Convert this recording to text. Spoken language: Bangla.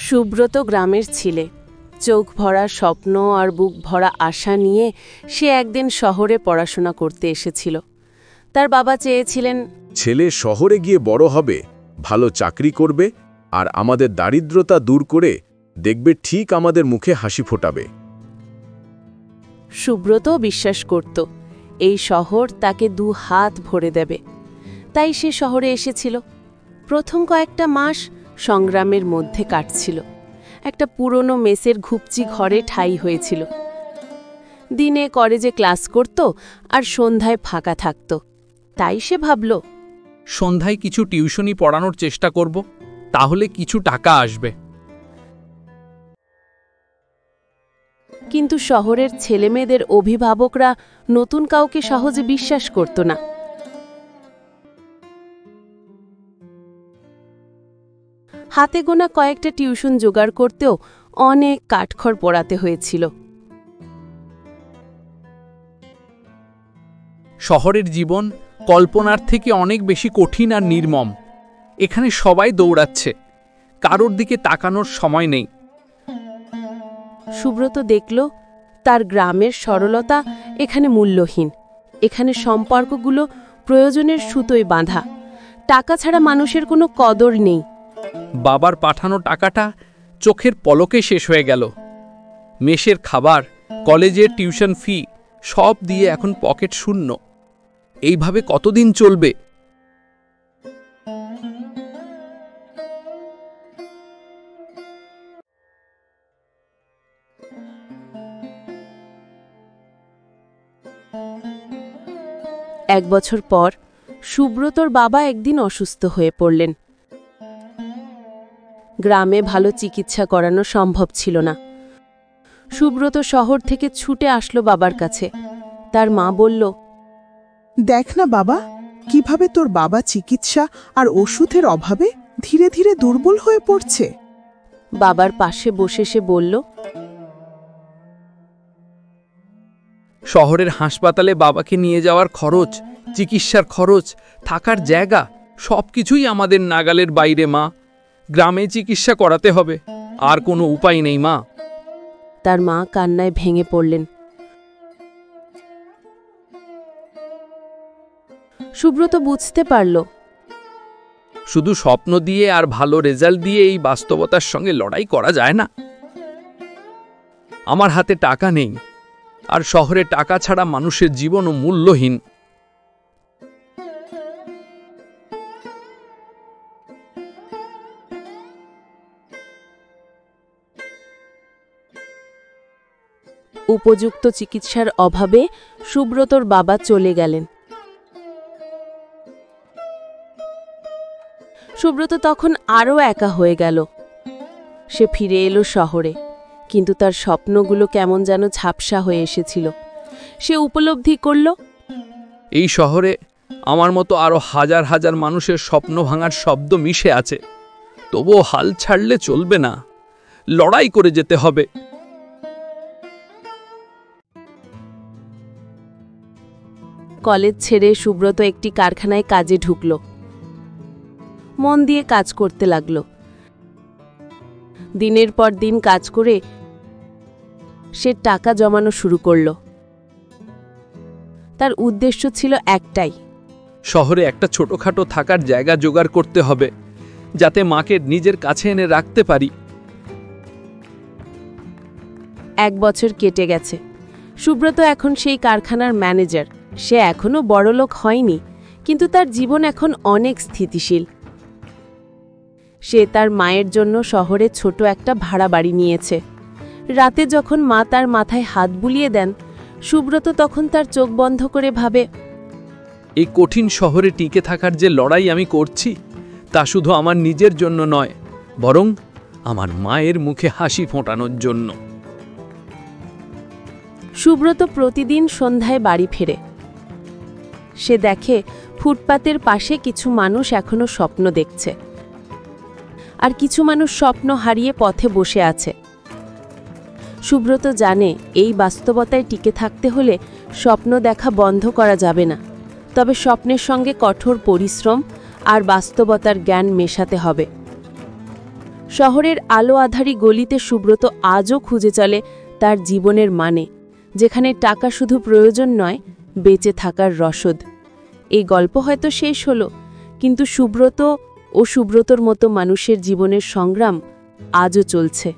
সুব্রত গ্রামের ছেলে। চোখ ভরা স্বপ্ন আর বুক ভরা আশা নিয়ে সে একদিন শহরে পড়াশোনা করতে এসেছিল। তার বাবা চেয়েছিলেন ছেলে শহরে গিয়ে বড় হবে, ভালো চাকরি করবে আর আমাদের দারিদ্রতা দূর করে দেখবে ঠিক আমাদের মুখে হাসি ফোটাবে। সুব্রত বিশ্বাস করত এই শহর তাকে 2 হাত ভরে দেবে। তাই সে শহরে এসেছিল। প্রথম কয়েকটা মাস সংগ্রামের মধ্যে কাটছিল। একটা পুরনো মেসের ঘুপচি ঘরে ঠাঁই হয়েছিল। দিনে কলেজে ক্লাস করত আর সন্ধ্যায় ফাঁকা থাকত। তাই সে ভাবল সন্ধ্যায় কিছু টিউশনি পড়ানোর চেষ্টা করব, তাহলে কিছু টাকা আসবে। কিন্তু শহরের ছেলেমেয়েদের অভিভাবকরা নতুন কাউকে সহজে বিশ্বাস করত না। হাতে গোনা কয়েকটা টিউশন জোগাড় করতেও অনেক কাঠখড় পোড়াতে হয়েছিল। শহরের জীবন কল্পনার থেকে অনেক বেশি কঠিন আর নির্মম। এখানে সবাই দৌড়াচ্ছে, কারোর দিকে তাকানোর সময় নেই। সুব্রত দেখল তার গ্রামের সরলতা এখানে মূল্যহীন। এখানে সম্পর্কগুলো প্রয়োজনের সুতোয় বাঁধা। টাকা ছাড়া মানুষের কোনো কদর নেই। বাবার পাঠানো টাকাটা চোখের পলকে শেষ হয়ে গেল। মেসের খাবার, কলেজের টিউশন ফি সব দিয়ে এখন পকেট শূন্য। এইভাবে কতদিন চলবে? এক বছর পর সুব্রতর বাবা একদিন অসুস্থ হয়ে পড়লেন। গ্রামে ভালো চিকিৎসা করানো সম্ভব ছিল না। সুব্রত শহর থেকে ছুটে আসলো বাবার কাছে। তার মা বলল, দেখ না বাবা, কিভাবে তোর বাবা চিকিৎসা আর ওষুধের অভাবে ধীরে ধীরে দুর্বল হয়ে পড়ছে। বাবার পাশে বসে সে বলল, শহরের হাসপাতালে বাবাকে নিয়ে যাওয়ার খরচ, চিকিৎসার খরচ, থাকার জায়গা সবকিছুই আমাদের নাগালের বাইরে মা। গ্রামে চিকিৎসা করাতে হবে, আর কোনো উপায় নেই মা। তার মা কান্নায় ভেঙে পড়লেন। সুব্রত বুঝতে পারল শুধু স্বপ্ন দিয়ে আর ভালো রেজাল্ট দিয়ে এই বাস্তবতার সঙ্গে লড়াই করা যায় না। আমার হাতে টাকা নেই, আর শহরে টাকা ছাড়া মানুষের জীবনও মূল্যহীন। উপযুক্ত চিকিৎসার অভাবে সুব্রতর বাবা চলে গেলেন। সুব্রত তখন আরও একা হয়ে গেল। সে ফিরে এলো শহরে, কিন্তু তার স্বপ্নগুলো কেমন যেন ঝাপসা হয়ে এসেছিল। সে উপলব্ধি করল এই শহরে আমার মতো আরো হাজার হাজার মানুষের স্বপ্ন ভাঙার শব্দ মিশে আছে। তবুও হাল ছাড়লে চলবে না, লড়াই করে যেতে হবে। কলেজ ছেড়ে সুব্রত একটি কারখানায় কাজে ঢুকল। মন দিয়ে কাজ করতে লাগল। দিনের পর দিন কাজ করে সে টাকা জমানো শুরু করল। তার উদ্দেশ্য ছিল একটাই, শহরে একটা ছোটখাটো থাকার জায়গা জোগাড় করতে হবে, যাতে মাকে নিজের কাছে এনে রাখতে পারি। 1 বছর কেটে গেছে। সুব্রত এখন সেই কারখানার ম্যানেজার। সে এখনও বড়লোক হয়নি, কিন্তু তার জীবন এখন অনেক স্থিতিশীল। সে তার মায়ের জন্য শহরে ছোট একটা ভাড়া বাড়ি নিয়েছে। রাতে যখন মা তার মাথায় হাত বুলিয়ে দেন, সুব্রত তখন তার চোখ বন্ধ করে ভাবে, এই কঠিন শহরে টিকে থাকার যে লড়াই আমি করছি, তা শুধু আমার নিজের জন্য নয়, বরং আমার মায়ের মুখে হাসি ফোটানোর জন্য। সুব্রত প্রতিদিন সন্ধ্যায় বাড়ি ফেরে। সে দেখে ফুটপাতের পাশে কিছু মানুষ এখনো স্বপ্ন দেখছে, আর কিছু মানুষ স্বপ্ন হারিয়ে পথে বসে আছে। সুব্রত জানে এই বাস্তবতায় টিকে থাকতে হলে স্বপ্ন দেখা বন্ধ করা যাবে না, তবে স্বপ্নের সঙ্গে কঠোর পরিশ্রম আর বাস্তবতার জ্ঞান মেশাতে হবে। শহরের আলো আধারি গলিতে সুব্রত আজও খুঁজে চলে তার জীবনের মানে, যেখানে টাকা শুধু প্রয়োজন নয়, বেঁচে থাকার রসদ। এই গল্প হয়তো শেষ হলো, কিন্তু সুব্রত ও সুব্রতর মতো মানুষের জীবনের সংগ্রাম আজও চলছে।